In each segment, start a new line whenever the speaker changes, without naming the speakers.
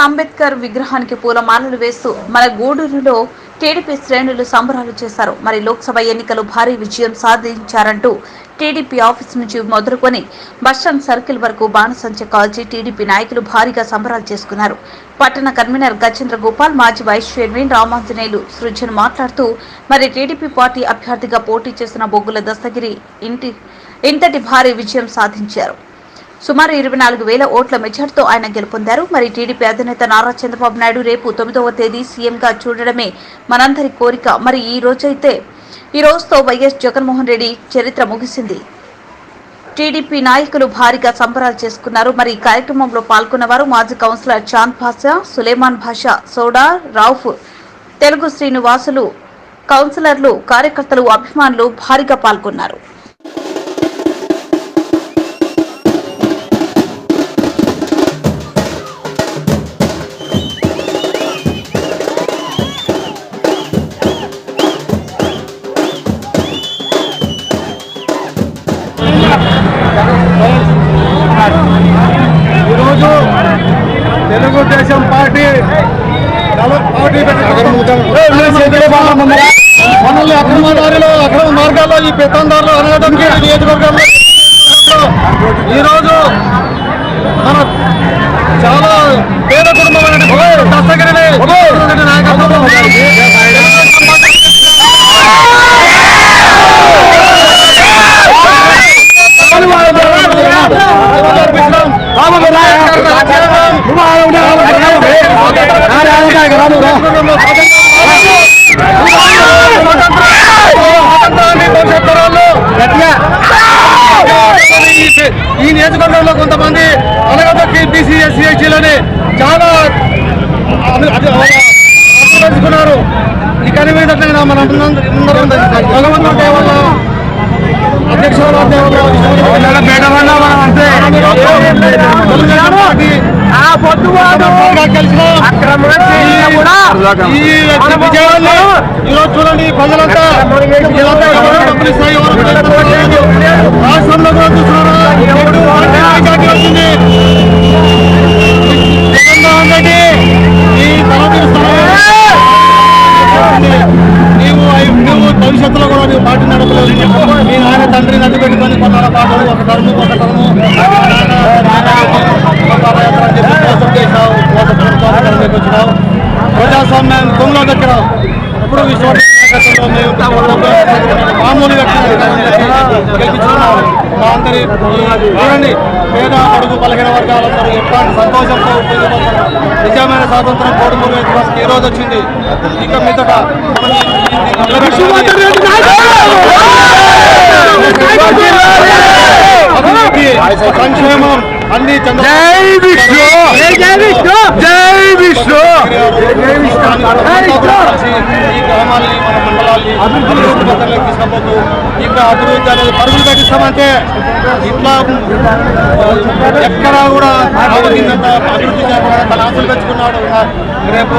అంబేద్కర్ విగ్రహానికి పూలమాలలు వేస్తూ మన గూడూరులో టీడీపీ శ్రేణులు సంబరాలు చేశారు. మరి లోక్సభ ఎన్నికలు భారీ విజయం సాధించారంటూ టీడీపీ ఆఫీస్ నుంచి మొదలుకొని బస్టాండ్ సర్కిల్ వరకు బాణసంచ కాల్చి టీడీపీ నాయకులు భారీగా సంబరాలు చేసుకున్నారు. పట్టణ కన్వీనర్ గజేంద్ర గోపాల్, మాజీ వైస్ చైర్మన్ రామాంజనేయులు సృజన్ మాట్లాడుతూ మరి టీడీపీ పార్టీ అభ్యర్థిగా పోటీ చేసిన బొగ్గుల దస్తగిరి ఇంతటి భారీ విజయం సాధించారు. సుమారు 24,000 ఓట్ల మెజార్టీతో ఆయన గెలుపొందారు. మరి టీడీపీ అధినేత నారా చంద్రబాబు నాయుడు రేపు 9వ తేదీ సీఎంగా చూడడమే మనందరి కోరిక. మరి ఈ రోజుతో వైఎస్ జగన్మోహన్ రెడ్డి చరిత్ర ముగిసింది. టీడీపీ నాయకులు భారీగా సంబరాలు చేసుకున్నారు. మరి ఈ కార్యక్రమంలో పాల్గొన్నవారు మాజీ కౌన్సిలర్ చాంద్ భాషా, సులేమాన్ భాషా, సోడా, రౌఫ్, తెలుగు శ్రీనివాసులు, కౌన్సిలర్లు, కార్యకర్తలు, అభిమానులు భారీగా పాల్గొన్నారు.
ఈరోజు తెలుగుదేశం పార్టీ మనల్ని అక్రమ మార్గాల్లో ఈ పెత్తందారులు అనడానికి నియోజకవర్గంలో ఈరోజు మన చాలా పేద కుటుంబమైన దస్తగిరిని నాయకత్వం ఈ నియోజకవర్గంలో కొంతమంది అనగదొక్కి బీసీ ఎస్సీ ఎస్టీలని చాలా ఆశీర్వదించుకున్నారు. ఈ కనిపించట్లేదు మన భగవంతుడి దేవ వల్ల అధ్యక్షుల ఈరోజు చూడండి ప్రజలంతా రాష్ట్రంలో కూడా చూస్తున్నారా వచ్చింది. జగన్మోహన్ రెడ్డి ఈ నువ్వు భవిష్యత్తులో కూడా నువ్వు పార్టీ నడపలేదు. మీ నాయన తండ్రి నడ్డు పెట్టుకొని కొన్నాళ్ళ పాటు ఒక టర్ము మోసం చేసినావు, వచ్చినావు, ప్రజాస్వామ్యాన్ని తొమ్మిలో దక్కినావు. ఇప్పుడు మామూలు గెలిపించుకున్నావు. మా అందరి చూడండి పేద అడుగు బలహీన వర్గాలందరూ ఎట్లాంటి సంతోషంతో నిజమైన స్వాతంత్రం కోడుమూరు ఈ రోజు వచ్చింది. ఇక మీదట సంక్షేమం అన్ని ఈ గ్రామాలని మన మండలాన్ని అభివృద్ధి పత్రంలోకి తీసుకపోతూ ఇంకా అభివృద్ధి అనేది పరుగులు పెట్టిస్తామంటే ఇట్లా ఎక్కడా కూడా అభివృద్ధి చేయకుండా తన ఆశలు పెంచుకున్నాడు. రేపు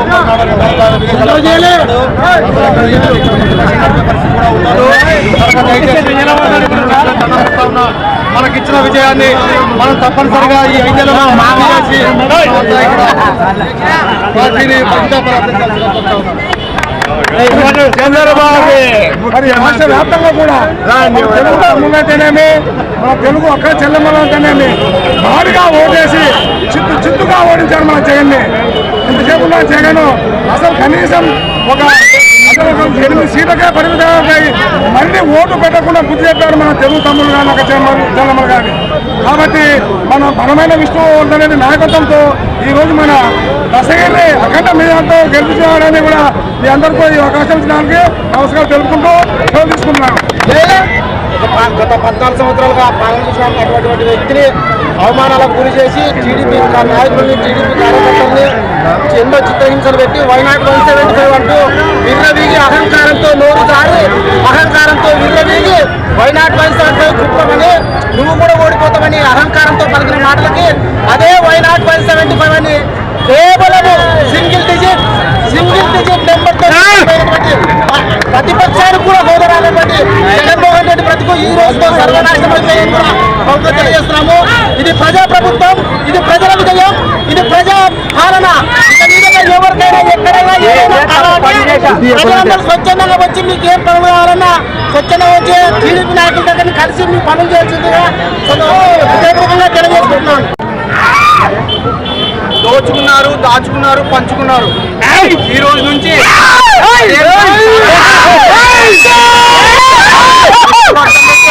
మనకిచ్చిన విజయాన్ని మనం తప్పనిసరిగా ఈ 5 నెలల్లో చేసి పార్టీని చంద్రబాబు మరి రాష్ట్ర వ్యాప్తంగా కూడా తెలుగు తమ్ములైతేనేమి మన తెలుగు అక్క చెల్లెమ్మలైతేనేమి భారీగా ఓటేసి చిత్తుగా ఓడించారు మన జగన్ని. ఇంతసేపు ఉన్న జగన్ అసలు కనీసం ఒక 8 సీట్లకే పరిమితమై మళ్ళీ ఓటు పెట్టకుండా బుద్ధి చెప్పారు మన తెలుగు తమ్ముళ్ళు కానీ ఒక చెల్లెమ్మలు కానీ. కాబట్టి మన బలమైన విష్ణువర్ధన్ నాయకత్వంతో ఈరోజు మన దస్తగిరిని అఖండ మీదంతో గెలిపించాలని కూడా మీ అందరికీ ఈ అవకాశం ఇచ్చడానికి నమస్కారం తెలుపుకుంటూ సెలవు తీసుకుంటున్నాను.
గత 14 సంవత్సరాలుగా పాలన చేసినటువంటి వ్యక్తిని అవమానాలకు గురి చేసి టీడీపీ నాయకుల్ని, టీడీపీ కార్యకర్తల్ని ఎన్నో చిత్రహింసలు పెట్టి వైనాడు 175 అంటూ విర్రవీగి అహంకారంతో నోరు జారి అహంకారంతో విర్రవీగి వైనాడు 175 కుట్రమని నువ్వు కూడా ఓడిపోతామని అహంకారంతో పలికిన మాటలకి అదే వైనాడు 175 అని కేవలం సింగిల్ డిజిట్ నెంబర్తో ప్రతిపక్షానికి కూడా హోదా రానటువంటి జగన్మోహన్ రెడ్డి ఈ రోజుతో సర్వనాశనం అయిపోయింది తెలియజేస్తున్నాము. ఇది ప్రజా ప్రభుత్వం, ఇది ప్రజల విజయం, ఇది ప్రజా పాలన. ఎవరికైనా ఎక్కడైనా ప్రజలందరూ స్వచ్ఛందంగా వచ్చి మీకు ఏం పనులు కావాలన్నా స్వచ్ఛంగా వచ్చి టీడీపీ నాయకుల దగ్గర కలిసి మీ పనులు చేయాల్సిందిగా హృదయపూర్వకంగా తెలియజేస్తున్నాను. దోచుకున్నారు, దాచుకున్నారు, పంచుకున్నారు. ఈ రోజు నుంచి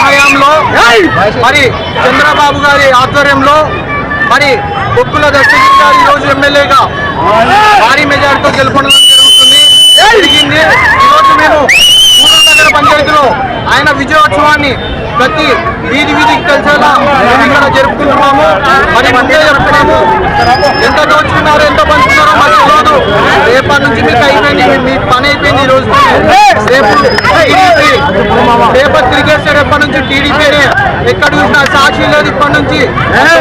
హయాంలో మరి చంద్రబాబు గారి ఆధ్వర్యంలో మరి బొక్కుల దస్తగిరి గారు ఈ రోజు ఎమ్మెల్యేగా భారీ మెజార్టీతో గెలుపొందడం జరిగింది. ఈరోజు మేము పూర్వ నగర పంచాయతీలో ఆయన విజయోత్సవాన్ని ప్రతి వీధికి తెలిసేలా మేము ఇక్కడ జరుపుకుంటున్నాము. మరి ముందే చెప్తున్నాము, ఎంత దోచుకున్నారో ఎంత పంచుకున్నారో మాకు తెలియదు. రేపటి నుంచి మీకు అయిపోయింది, మీ పని అయిపోయింది. ఈ రోజు రేపటి తిరిగేస్తారు. ఎప్పటి నుంచి టీడీపీనే, ఎక్కడ చూసినా సాక్షి లేదు. ఇప్పటి నుంచి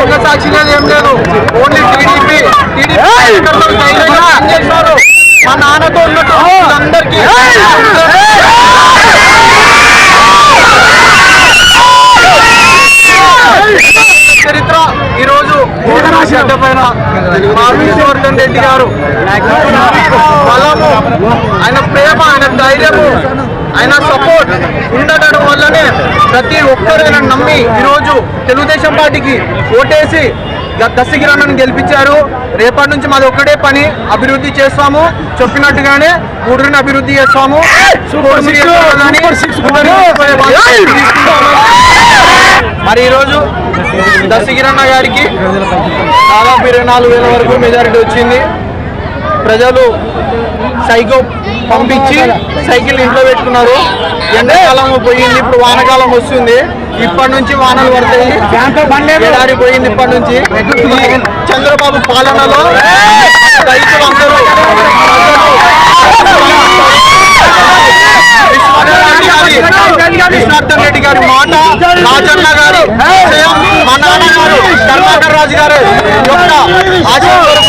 ఒక సాక్షి లేదు, ఏం లేదు. Only TDP. ఏం చేస్తున్నారు? మా నాన్నతో ఉన్నట్టు అందరికీ చరిత్ర ఈరోజు పైన విష్ణువర్ధన్ రెడ్డి గారు బలము, ఆయన ప్రేమ, ఆయన ధైర్యము, ఆయన సపోర్ట్ ఉండడం వల్లనే ప్రతి ఒక్కరు ఆయన నమ్మి ఈరోజు తెలుగుదేశం పార్టీకి ఓటేసి దస్తగిరి గెలిపించారు. రేపటి నుంచి మాది ఒక్కడే పని, అభివృద్ధి చేస్తాము. చెప్పినట్టుగానే ఊరిని అభివృద్ధి చేస్తాము. మరి ఈరోజు దస్తగిరి గారికి దాదాపు 24,000 వరకు మెజారిటీ వచ్చింది. ప్రజలు సైకిల్ పంపించి సైకిల్ ఇంట్లో పెట్టుకున్నారు. ఎండాకాలం పోయింది, ఇప్పుడు వానకాలం వస్తుంది. ఇప్పటి నుంచి వానలు పడతాయి. ఎడారి పోయింది. ఇప్పటి నుంచి చంద్రబాబు పాలనలో రైతులందరూ విష్ణువర్ధన్ రెడ్డి గారి మాట, రాజన్న గారి మా నాన్నగారు కర్ణాకర్ రాజు గారు యొక్క ఆశీర్వాదం